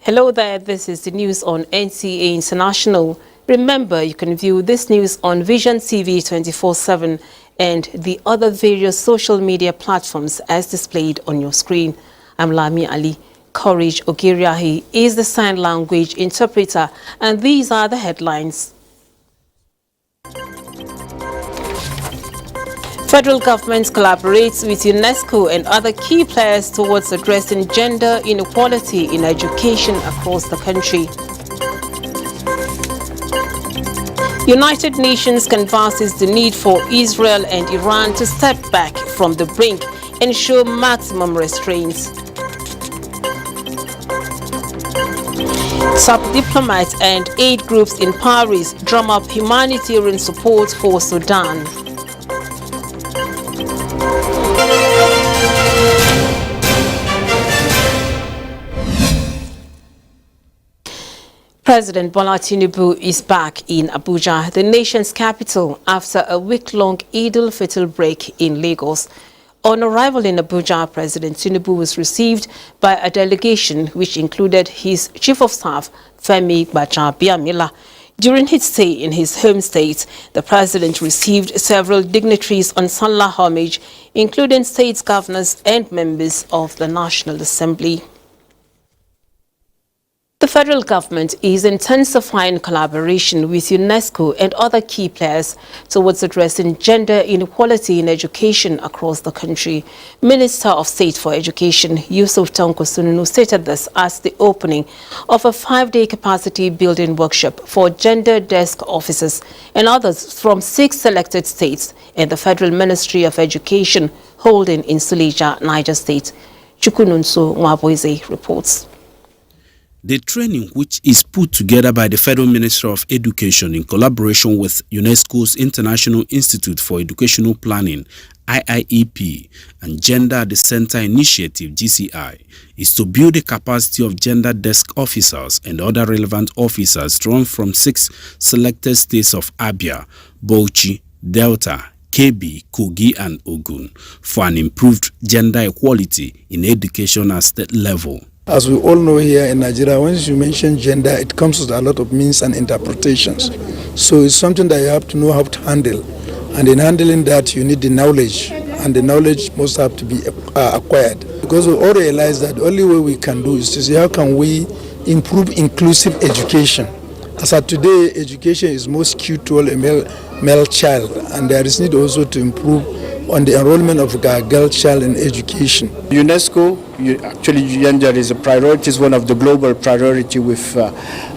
Hello there, this is the news on NTA International. Remember, you can view this news on Vision TV 24/7 and the other various social media platforms as displayed on your screen. I'm Lami Ali. Courage Ogiriahi is the sign language interpreter, and these are the headlines. Federal government collaborates with UNESCO and other key players towards addressing gender inequality in education across the country. United Nations canvasses the need for Israel and Iran to step back from the brink and show maximum restraints. Top diplomats and aid groups in Paris drum up humanitarian support for Sudan. President Bola Tinubu is back in Abuja, the nation's capital, after a week-long Eid al-Fitr break in Lagos. On arrival in Abuja, President Tinubu was received by a delegation which included his Chief of Staff, Femi Gbajabiamila. During his stay in his home state, the president received several dignitaries on Salah homage, including state governors and members of the National Assembly. The federal government is intensifying collaboration with UNESCO and other key players towards addressing gender inequality in education across the country. Minister of State for Education, Yusuf Tanko Sununu, stated this as the opening of a 5-day capacity building workshop for gender desk officers and others from 6 selected states and the Federal Ministry of Education holding in Suleja, Niger State. Chukununso Mwaboize reports. The training, which is put together by the Federal Ministry of Education in collaboration with UNESCO's International Institute for Educational Planning, IIEP, and Gender at the Center Initiative, GCI, is to build the capacity of gender desk officers and other relevant officers drawn from 6 selected states of Abia, Bauchi, Delta, Kebbi, Kogi, and Ogun for an improved gender equality in education at state level. As we all know here in Nigeria, once you mention gender, it comes with a lot of means and interpretations. So it's something that you have to know how to handle. And in handling that, you need the knowledge. And the knowledge must have to be acquired. Because we all realize that the only way we can do is to see how can we improve inclusive education. As of today, education is most skewed toward a male child. And there is need also to improve on the enrollment of a girl child in education. UNESCO, actually gender is a priority, is one of the global priority with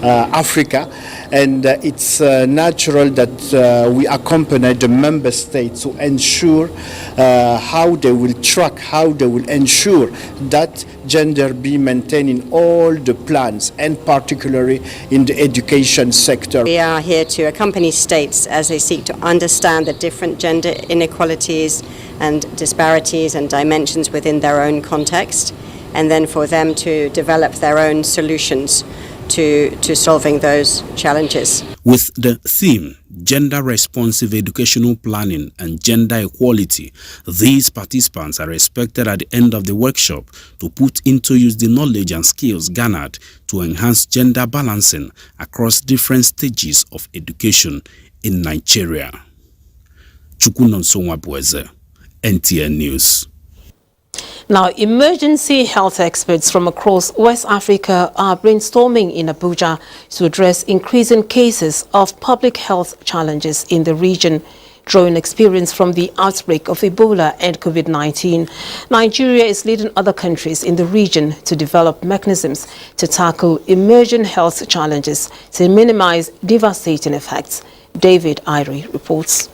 Africa, and it's natural that we accompany the member states to ensure how they will track, how they will ensure that gender be maintained in all the plans, and particularly in the education sector. We are here to accompany states as they seek to understand the different gender inequalities and disparities and dimensions within their own context, and then for them to develop their own solutions to solving those challenges. With the theme, Gender Responsive Educational Planning and Gender Equality, these participants are expected at the end of the workshop to put into use the knowledge and skills garnered to enhance gender balancing across different stages of education in Nigeria. Chukunonso Mwaboize, NTA News. Now, emergency health experts from across West Africa are brainstorming in Abuja to address increasing cases of public health challenges in the region, drawing experience from the outbreak of Ebola and COVID-19. Nigeria is leading other countries in the region to develop mechanisms to tackle emerging health challenges to minimize devastating effects. David Irie reports.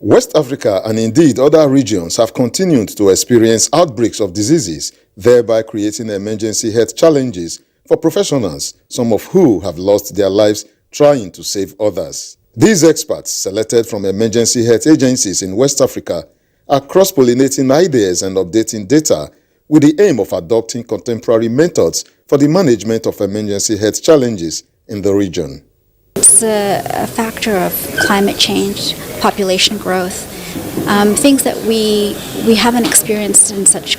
West Africa and indeed other regions have continued to experience outbreaks of diseases, thereby creating emergency health challenges for professionals, some of who have lost their lives trying to save others. These experts, selected from emergency health agencies in West Africa, are cross-pollinating ideas and updating data with the aim of adopting contemporary methods for the management of emergency health challenges in the region. It's a factor of climate change, population growth, things that we haven't experienced in such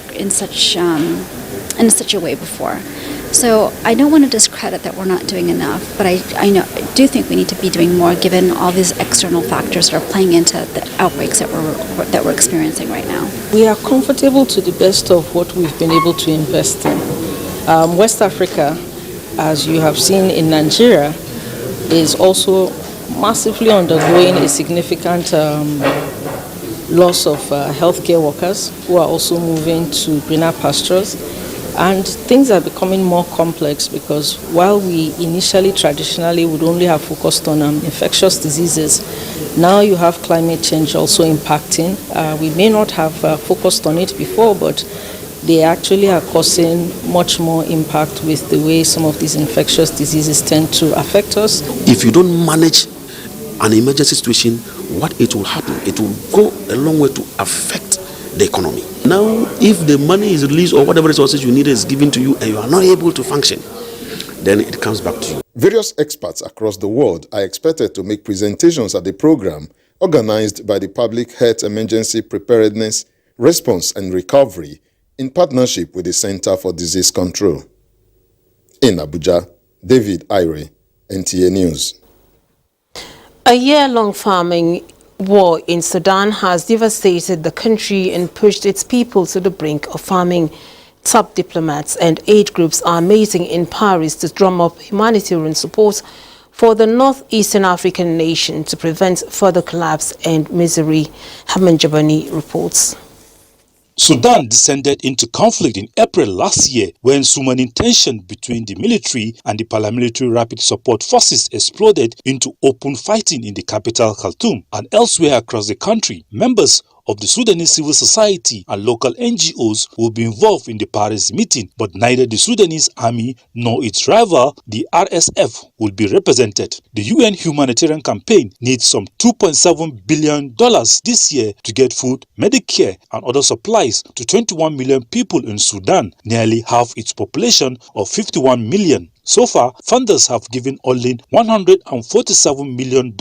in such a way before. So I don't want to discredit that we're not doing enough, but I do think we need to be doing more given all these external factors that are playing into the outbreaks that we're experiencing right now. We are comfortable to the best of what we've been able to invest in. West Africa, as you have seen in Nigeria, is also massively undergoing a significant loss of healthcare workers who are also moving to greener pastures. And things are becoming more complex because while we initially traditionally would only have focused on infectious diseases, now you have climate change also impacting. We may not have focused on it before, but they actually are causing much more impact with the way some of these infectious diseases tend to affect us. If you don't manage an emergency situation, what it will happen, it will go a long way to affect the economy. Now, if the money is released or whatever resources you need is given to you and you are not able to function, then it comes back to you. Various experts across the world are expected to make presentations at the program organized by the Public Health Emergency Preparedness, Response and Recovery in partnership with the Center for Disease Control. In Abuja, David Ire, NTA News. A year-long farming war in Sudan has devastated the country and pushed its people to the brink of famine. Top diplomats and aid groups are meeting in Paris to drum up humanitarian support for the northeastern African nation to prevent further collapse and misery. Haman Jabani reports. Sudan descended into conflict in April last year when summoning tension between the military and the paramilitary rapid support forces exploded into open fighting in the capital Khartoum and elsewhere across the country. Members of the Sudanese civil society and local NGOs will be involved in the Paris meeting, but neither the Sudanese army nor its rival, the RSF, will be represented. The UN humanitarian campaign needs some $2.7 billion this year to get food, Medicare, and other supplies to 21 million people in Sudan, nearly half its population of 51 million. So far, funders have given only $147 million,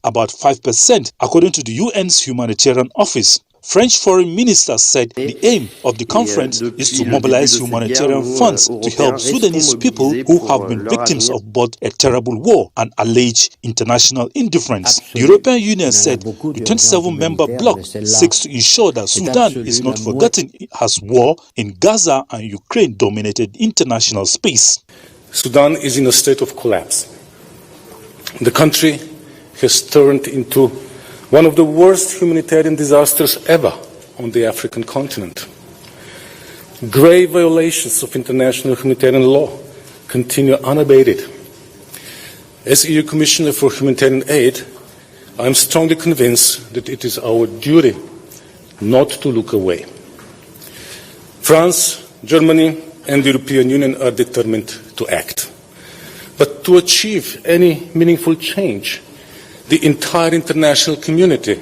about 5%, according to the UN's humanitarian office. French foreign minister said the aim of the conference is to mobilize humanitarian funds to help Sudanese people who have been victims of both a terrible war and alleged international indifference. The European Union said the 27-member bloc seeks to ensure that Sudan is not forgotten as war in Gaza and Ukraine dominated international space. Sudan is in a state of collapse. The country has turned into one of the worst humanitarian disasters ever on the African continent. Grave violations of international humanitarian law continue unabated. As EU Commissioner for Humanitarian Aid, I am strongly convinced that it is our duty not to look away. France, Germany, and the European Union are determined to act. But to achieve any meaningful change, the entire international community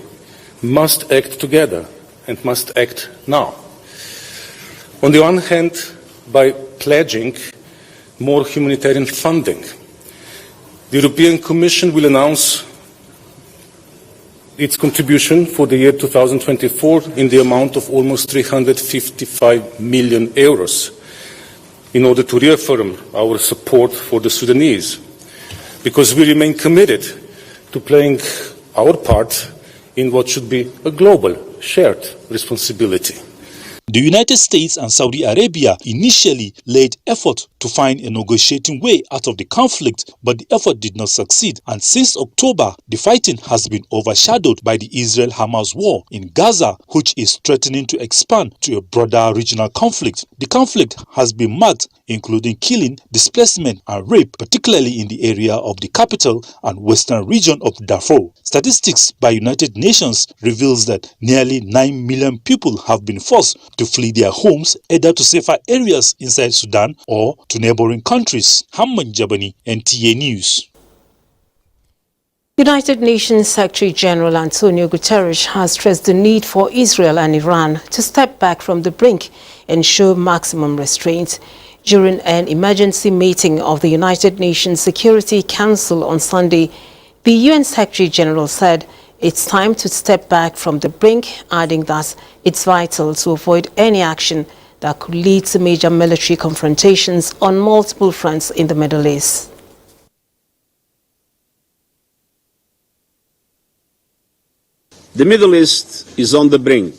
must act together and must act now. On the one hand, by pledging more humanitarian funding, the European Commission will announce its contribution for the year 2024 in the amount of almost 355 million euros. In order to reaffirm our support for the Sudanese, because we remain committed to playing our part in what should be a global, shared responsibility. The United States and Saudi Arabia initially laid effort to find a negotiating way out of the conflict, but the effort did not succeed. And since October, the fighting has been overshadowed by the Israel-Hamas war in Gaza, which is threatening to expand to a broader regional conflict. The conflict has been marked, including killing, displacement, and rape, particularly in the area of the capital and western region of Darfur. Statistics by United Nations reveals that nearly 9 million people have been forced to flee their homes, either to safer areas inside Sudan or to neighboring countries. Haman Jabani, NTA News. United Nations Secretary General Antonio Guterres has stressed the need for Israel and Iran to step back from the brink and show maximum restraint. During an emergency meeting of the United Nations Security Council on Sunday, the UN Secretary General said it's time to step back from the brink, adding that it's vital to avoid any action that could lead to major military confrontations on multiple fronts in the Middle East. The Middle East is on the brink.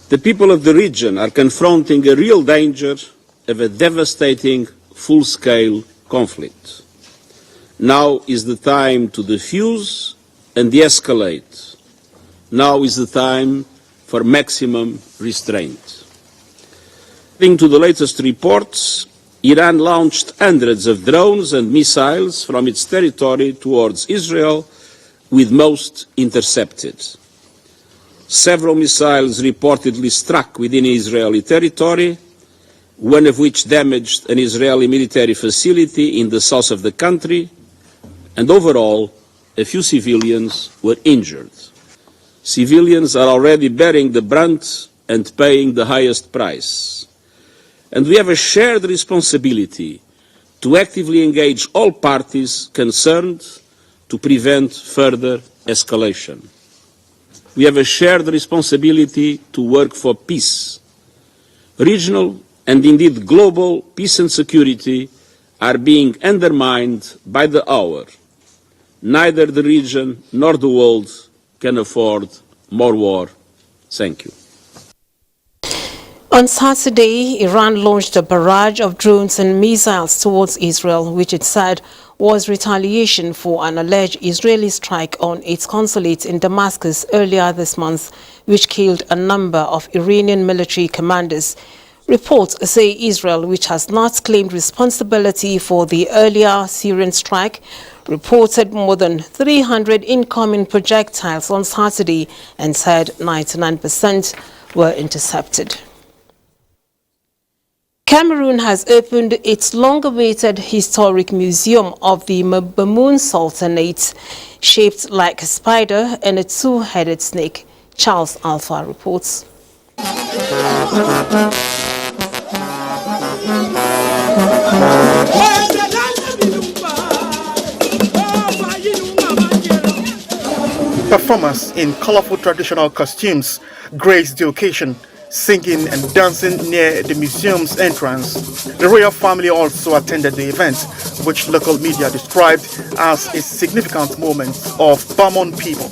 The people of the region are confronting a real danger of a devastating full-scale conflict. Now is the time to defuse and de-escalate. Now is the time for maximum restraint. According to the latest reports, Iran launched hundreds of drones and missiles from its territory towards Israel, with most intercepted. Several missiles reportedly struck within Israeli territory, one of which damaged an Israeli military facility in the south of the country, and overall, a few civilians were injured. Civilians are already bearing the brunt and paying the highest price. And we have a shared responsibility to actively engage all parties concerned to prevent further escalation. We have a shared responsibility to work for peace. Regional and indeed global peace and security are being undermined by the hour. Neither the region nor the world can afford more war. Thank you. On Saturday, Iran launched a barrage of drones and missiles towards Israel, which it said was retaliation for an alleged Israeli strike on its consulate in Damascus earlier this month, which killed a number of Iranian military commanders. Reports say Israel, which has not claimed responsibility for the earlier Syrian strike, reported more than 300 incoming projectiles on Saturday and said 99% were intercepted. Cameroon has opened its long-awaited historic museum of the Bamoun Sultanate, shaped like a spider and a two-headed snake. Charles Alpha reports. Performers in colorful traditional costumes graced the occasion, singing and dancing near the museum's entrance. The royal family also attended the event, which local media described as a significant moment of Bamoun people.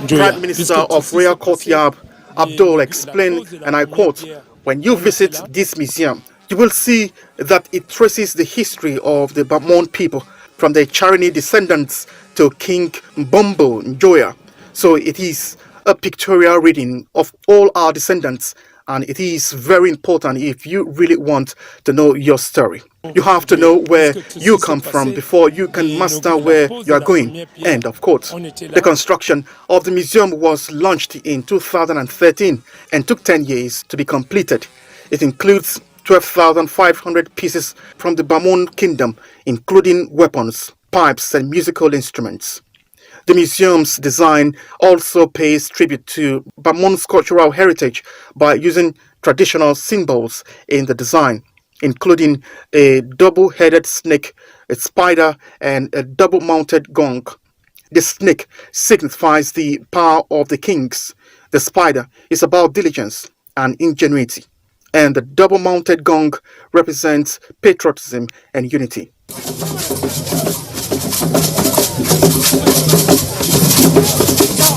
Prime Minister of Royal Courtyard, Abdul, explained, and I quote, "When you visit this museum, you will see that it traces the history of the Bamoun people from the Charani descendants to King Mbombo Njoya. So it is a pictorial reading of all our descendants, and it is very important if you really want to know your story. You have to know where you come from before you can master where you are going." End of quote. The construction of the museum was launched in 2013 and took 10 years to be completed. It includes 12,500 pieces from the Bamoun kingdom, including weapons, pipes, and musical instruments. The museum's design also pays tribute to Bamoun's cultural heritage by using traditional symbols in the design, including a double-headed snake, a spider, and a double-mounted gong. The snake signifies the power of the kings. The spider is about diligence and ingenuity, and the double-mounted gong represents patriotism and unity.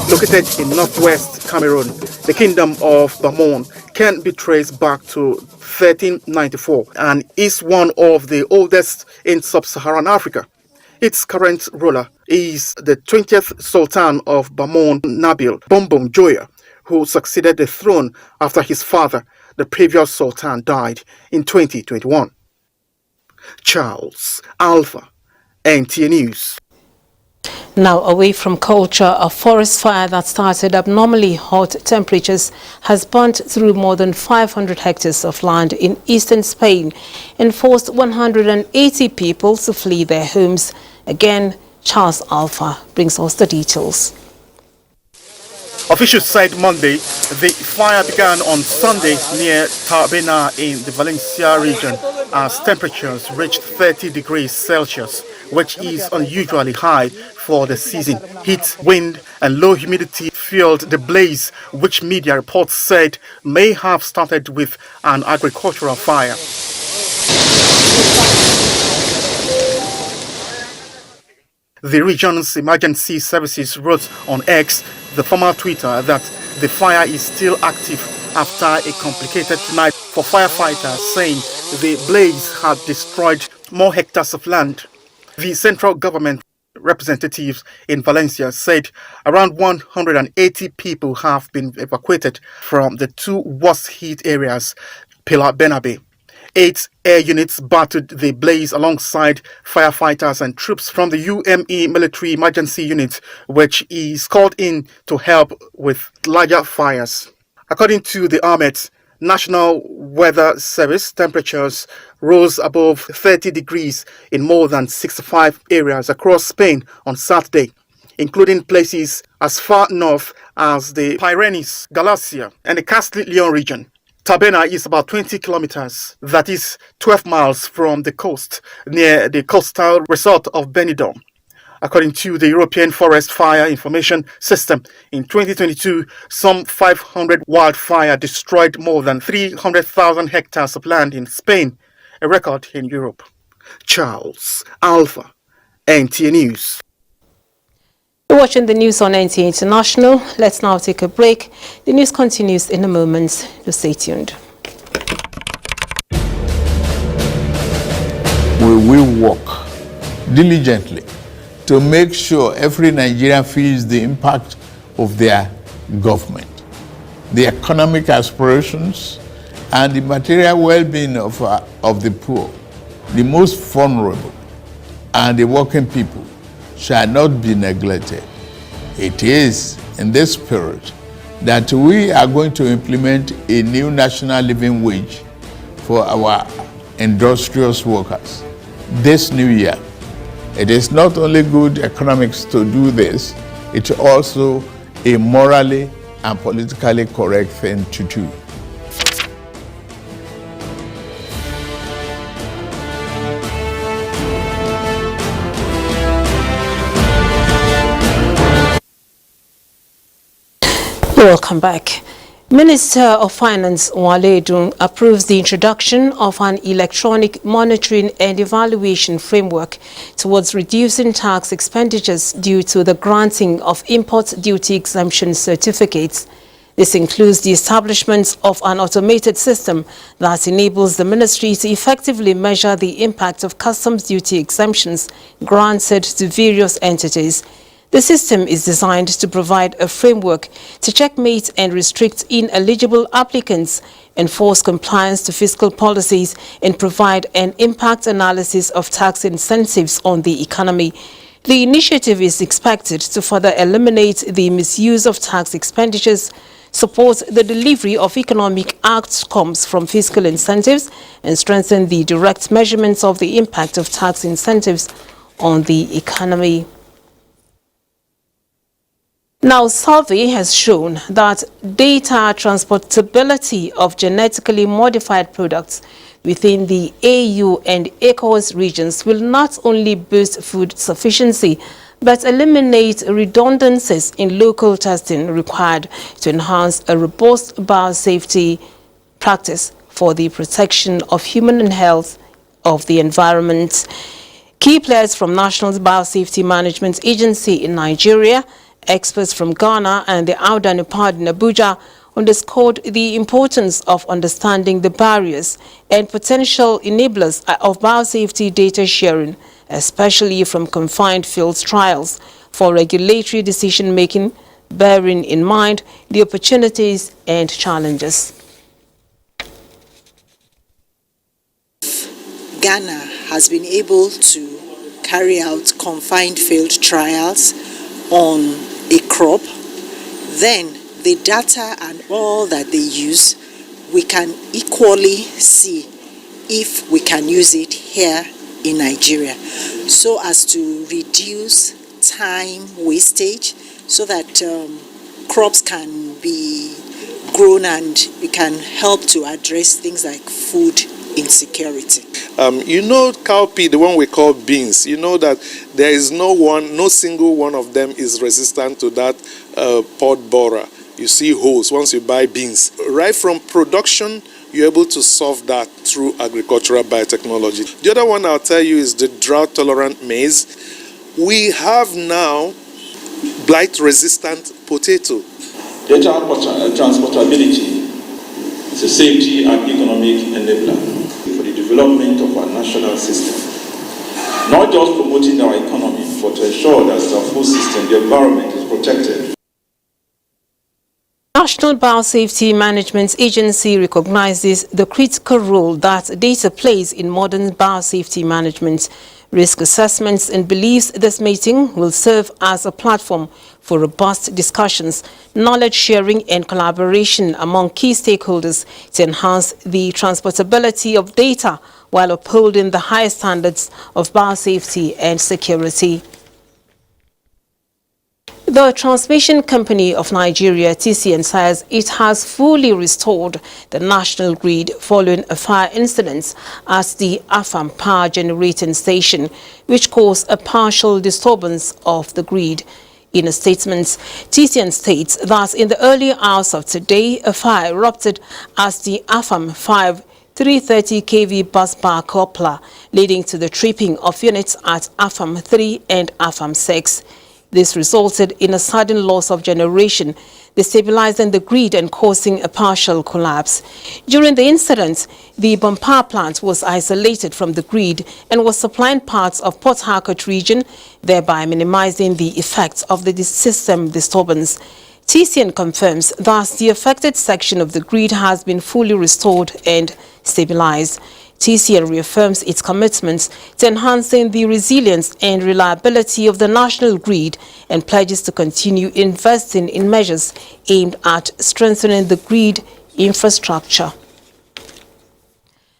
Located in northwest Cameroon, the kingdom of Bamoun can be traced back to 1394 and is one of the oldest in sub-Saharan Africa. Its current ruler is the 20th Sultan of Bamoun, Nabil Bombo Njoya, who succeeded the throne after his father, the previous Sultan, died in 2021. Charles Alpha, NTA News. Now, away from culture, a forest fire that started abnormally hot temperatures has burnt through more than 500 hectares of land in eastern Spain and forced 180 people to flee their homes. Again, Charles Alpha brings us the details. Officials said Monday the fire began on Sunday near Tarbena in the Valencia region as temperatures reached 30 degrees Celsius, which is unusually high for the season. Heat, wind, and low humidity fueled the blaze, which media reports said may have started with an agricultural fire. The region's emergency services wrote on X, the former Twitter, that the fire is still active after a complicated night for firefighters, saying the blaze had destroyed more hectares of land. The central government representatives in Valencia said around 180 people have been evacuated from the two worst hit areas, Pilar Benabe. 8 air units battled the blaze alongside firefighters and troops from the UME military emergency unit, which is called in to help with larger fires. According to the AMET, National Weather Service, temperatures rose above 30 degrees in more than 65 areas across Spain on Saturday, including places as far north as the Pyrenees, Galicia, and the Castile-Leon region. Tabena is about 20 kilometers, that is 12 miles from the coast, near the coastal resort of Benidorm. According to the European Forest Fire Information System, in 2022, some 500 wildfires destroyed more than 300,000 hectares of land in Spain, a record in Europe. Charles Alpha, NTA News. You're watching the news on NTA International. Let's now take a break. The news continues in a moment. Just stay tuned. We will work diligently to make sure every Nigerian feels the impact of their government, the economic aspirations, and the material well-being of the poor, the most vulnerable, and the working people shall not be neglected. It is in this spirit that we are going to implement a new national living wage for our industrious workers this new year. It is not only good economics to do this, it's also a morally and politically correct thing to do. Welcome back. Minister of Finance Wale Edun approves the introduction of an electronic monitoring and evaluation framework towards reducing tax expenditures due to the granting of import duty exemption certificates. This includes the establishment of an automated system that enables the ministry to effectively measure the impact of customs duty exemptions granted to various entities. The system is designed to provide a framework to checkmate and restrict ineligible applicants, enforce compliance to fiscal policies, and provide an impact analysis of tax incentives on the economy. The initiative is expected to further eliminate the misuse of tax expenditures, support the delivery of economic outcomes from fiscal incentives, and strengthen the direct measurements of the impact of tax incentives on the economy. Now, survey has shown that data transportability of genetically modified products within the AU and ECOWAS regions will not only boost food sufficiency, but eliminate redundancies in local testing required to enhance a robust biosafety practice for the protection of human health of the environment. Key players from National Biosafety Management Agency in Nigeria, experts from Ghana and the Audani Part in Abuja underscored the importance of understanding the barriers and potential enablers of biosafety data sharing, especially from confined field trials, for regulatory decision-making, bearing in mind the opportunities and challenges. Ghana has been able to carry out confined field trials on a crop, then the data and all that they use, we can equally see if we can use it here in Nigeria, so as to reduce time wastage, so that crops can be grown and we can help to address things like food insecurity. You know cowpea, the one we call beans, you know that there is no single one of them is resistant to that pod borer. You see holes once you buy beans. Right from production, you're able to solve that through agricultural biotechnology. The other one I'll tell you is the drought-tolerant maize. We have now blight-resistant potato. Data transportability is a safety and economic enabler for the development of our national system. Not just promoting our economy, but to ensure that our food system, the environment is protected. National Biosafety Management Agency recognizes the critical role that data plays in modern biosafety management, risk assessments, and believes this meeting will serve as a platform for robust discussions, knowledge sharing, and collaboration among key stakeholders to enhance the transportability of data while upholding the highest standards of biosafety and security. The Transmission Company of Nigeria, TCN, says it has fully restored the national grid following a fire incident at the Afam power generating station, which caused a partial disturbance of the grid. In a statement, TCN states that in the early hours of today, a fire erupted at the Afam 5 330 kV bus bar coupler, leading to the tripping of units at Afam 3 and Afam 6. This resulted in a sudden loss of generation, destabilizing the grid and causing a partial collapse. During the incident, the Bam power plant was isolated from the grid and was supplying parts of Port Harcourt region, thereby minimizing the effects of the system disturbance. TCN confirms that the affected section of the grid has been fully restored and stabilized. TCN reaffirms its commitment to enhancing the resilience and reliability of the national grid and pledges to continue investing in measures aimed at strengthening the grid infrastructure.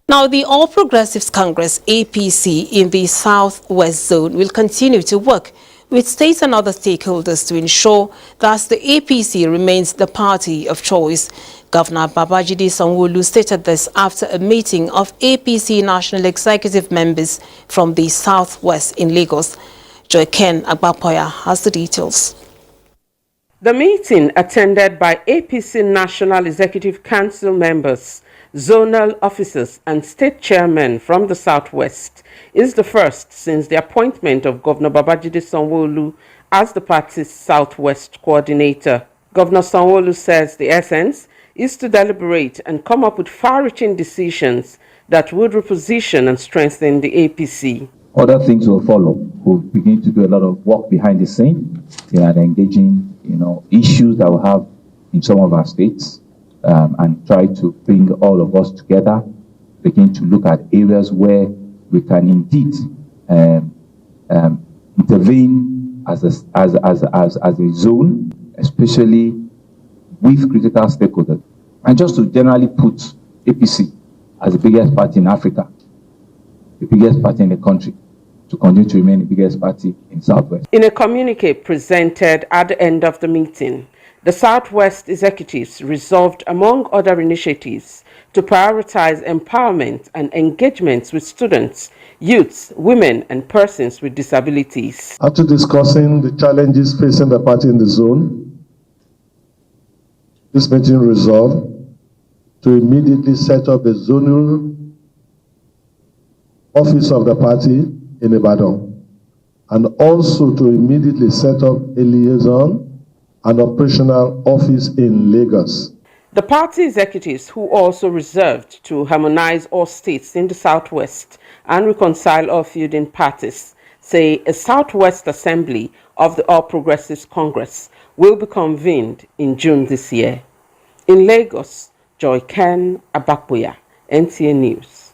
Now, the All Progressives Congress, APC, in the Southwest Zone will continue to work with states and other stakeholders to ensure that the APC remains the party of choice. Governor Babajide Sanwo-Olu stated this after a meeting of APC National Executive members from the Southwest in Lagos. Joy Ken Agbapoya has the details. The meeting, attended by APC National Executive Council members, zonal officers and state chairmen from the Southwest, is the first since the appointment of Governor Babajide Sanwo-Olu as the party's Southwest coordinator. Governor Sanwo-Olu says the essence is to deliberate and come up with far-reaching decisions that would reposition and strengthen the APC. Other things will follow. We'll begin to do a lot of work behind the scene and engaging, issues that we have in some of our states, and try to bring all of us together, begin to look at areas where we can indeed intervene as a zone, especially with critical stakeholders. And just to generally put APC as the biggest party in Africa, the biggest party in the country, to continue to remain the biggest party in Southwest. In a communique presented at the end of the meeting, the Southwest executives resolved, among other initiatives, to prioritize empowerment and engagements with students, youths, women, and persons with disabilities. After discussing the challenges facing the party in the zone, this meeting resolved to immediately set up a zonal office of the party in Ibadan, and also to immediately set up a liaison and operational office in Lagos. The party executives, who also reserved to harmonize all states in the Southwest and reconcile all feuding parties, say a Southwest Assembly of the All Progressives Congress will be convened in June this year. In Lagos, Joy Ken Agbapoya, NTA News.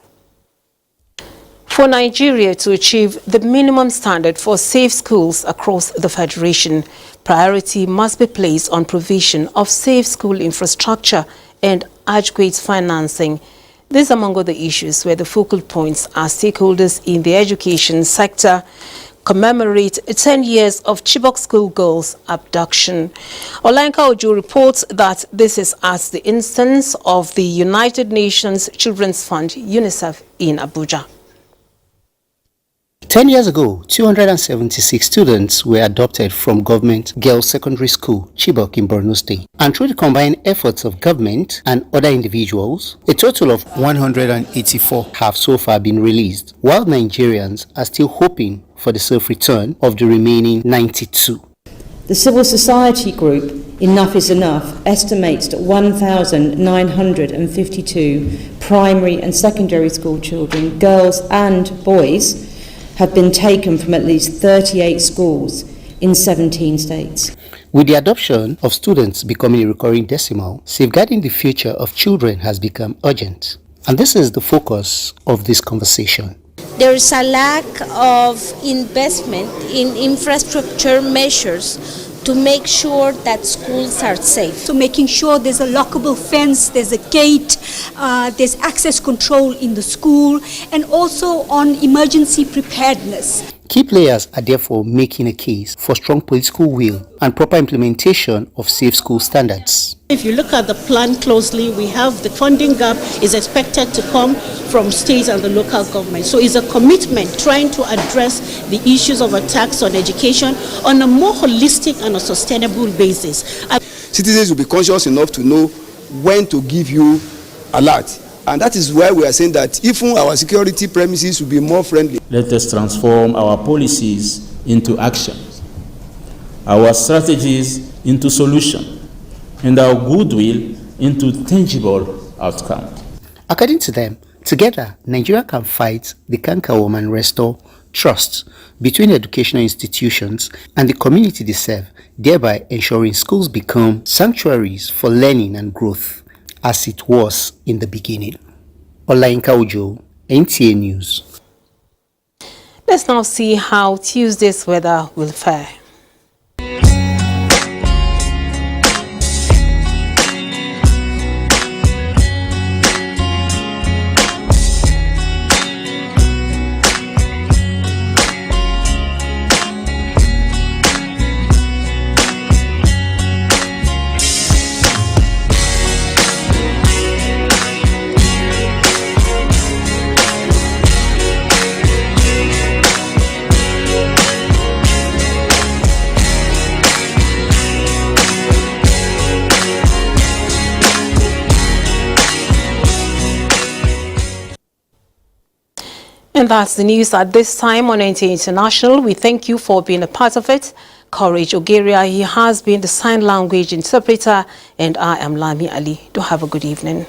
For Nigeria to achieve the minimum standard for safe schools across the Federation, priority must be placed on provision of safe school infrastructure and adequate financing. These among other issues were the focal points as stakeholders in the education sector commemorate 10 years of Chibok schoolgirls' abduction. Olenka Ojo reports that this is at the instance of the United Nations Children's Fund, UNICEF, in Abuja. 10 years ago, 276 students were adopted from Government Girls Secondary School, Chibok in Borno State. And through the combined efforts of government and other individuals, a total of 184 have so far been released, while Nigerians are still hoping for the safe return of the remaining 92. The civil society group Enough is Enough estimates that 1,952 primary and secondary school children, girls and boys, have been taken from at least 38 schools in 17 states. With the adoption of students becoming a recurring decimal, safeguarding the future of children has become urgent. And this is the focus of this conversation. There is a lack of investment in infrastructure measures to make sure that schools are safe. So making sure there's a lockable fence, there's a gate, there's access control in the school, and also on emergency preparedness. Key players are therefore making a case for strong political will and proper implementation of safe school standards. If you look at the plan closely, we have the funding gap is expected to come from states and the local government. So it's a commitment trying to address the issues of attacks on education on a more holistic and a sustainable basis. Citizens will be conscious enough to know when to give you alert. And that is why we are saying that even our security premises will be more friendly. Let us transform our policies into action, our strategies into solutions, and our goodwill into tangible outcomes. According to them, together, Nigeria can fight the cankerworm and restore trust between educational institutions and the community they serve, thereby ensuring schools become sanctuaries for learning and growth, as it was in the beginning. Olainka Ojo, NTA News. Let's now see how Tuesday's weather will fare. And that's the news at this time on NTA International. We thank you for being a part of it. Courage Ogeria, he has been the sign language interpreter, and I am Lami Ali. Do have a good evening.